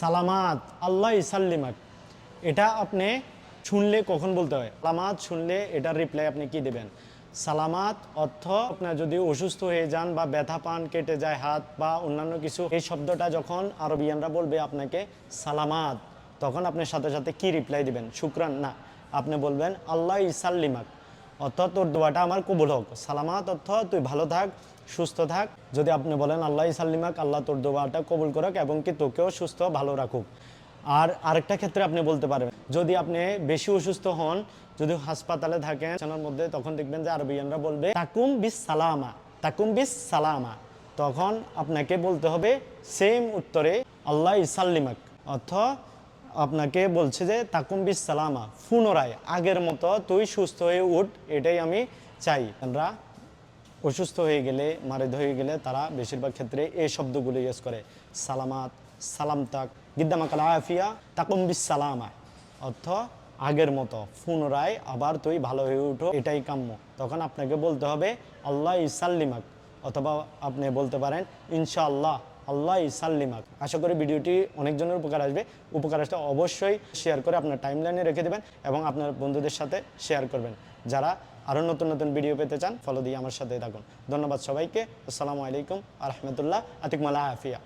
সালামাত আল্লাহ ইসাল্লিমাক, এটা আপনি শুনলে কখন বলতে হয়? সালামাত শুনলে এটার রিপ্লাই আপনি কি দেবেন? সালামাত অর্থ আপনার যদি অসুস্থ হয়ে যান বা ব্যথা পান, কেটে যায় হাত বা অন্যান্য কিছু, এই শব্দটা যখন আরবিয়ানরা বলবে আপনাকে সালামাত, তখন আপনি সাথে সাথে কি রিপ্লাই দিবেন? শুকরান না, আপনি বলবেন আল্লাহ ইসাল্লিমাক, অর্থ তোর দোয়াটা আমার কবুল হোক। সালামাত অর্থ তুই ভালো থাক, সুস্থ থাক। যদি আপনি বলেন আল্লাহ ইসাল্লিমাক, আল্লাহ তোর দোয়াটা কবুল করুক এবং কি তোকেও সুস্থ ভালো রাখুক। আর আরেকটা ক্ষেত্রে আপনি বলতে পারবেন, যদি আপনি বেশি অসুস্থ হন, যদি হাসপাতালে থাকেন বিছানার মধ্যে, তখন দেখবেন যে আরবিয়ানরা বলবে তাকুম বিস সালামা, তাকুম বিস সালামা, তখন আপনাকে বলতে হবে সেম উত্তরে আল্লাহ ইসাল্লিমাক, অর্থ আপনাকে বলছে যে তাকুম বিস সালামা, পুনরায় আগের মতো তুই সুস্থ হয়ে উঠ, এটাই আমি চাই। আমরা অসুস্থ হয়ে গেলে, মারিদ হয়ে গেলে তারা বেশিরভাগ ক্ষেত্রে এই শব্দগুলো ইউজ করে, সালামাত, সালাম তাক, গিদ্দামাকাল আফিয়া, তাকুম বিস সালামা, অর্থ আগের মতো পুনরায় আবার তুই ভালো হয়ে উঠো, এটাই কাম্য। তখন আপনাকে বলতে হবে আল্লাহ ইসাল্লিমাক, অথবা আপনি বলতে পারেন ইনশাআল্লাহ আল্লাহ ইসাল্লিমাক। আশা করি ভিডিওটি অনেকজনের উপকার আসবে। উপকার আসলে অবশ্যই শেয়ার করে আপনার টাইমলাইনে রেখে দেবেন এবং আপনার বন্ধুদের সাথে শেয়ার করবেন। যারা আরও নতুন নতুন ভিডিও পেতে চান, ফলো দিয়ে আমার সাথে থাকুন। ধন্যবাদ সবাইকে। আসসালামু আলাইকুম আ রহমতুল্লাহ, আতিকুম আল্লাহ আফিয়া।